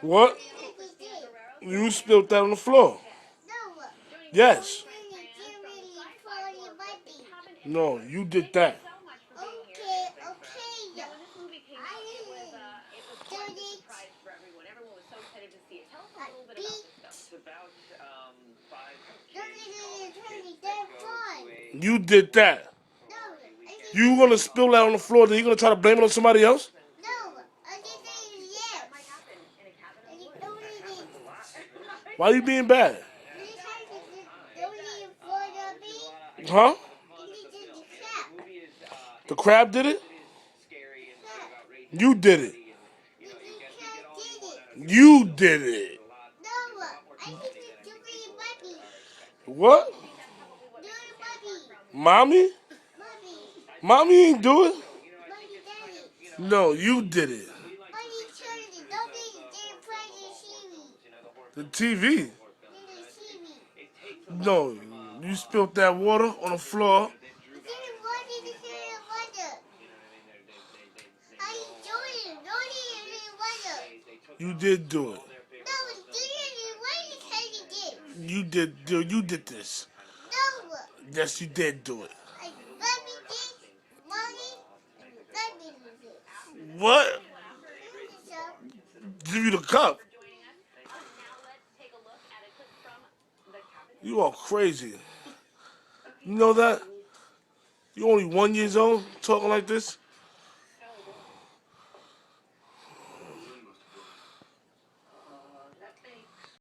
What? You spilled that on the floor. Yes. No, you did that. You did that. You gonna spill that on the floor, then you gonna try to blame it on somebody else? Why you being bad? Huh? The crab did it? You did it. You did it. What? Mommy? Mommy ain't do it. No, you did it. The TV. No, you spilled that water on the floor. You did do it. You did this. Yes, you did do it. What? Give you the cup. You are crazy. You know that? You only 1 year old talking like this?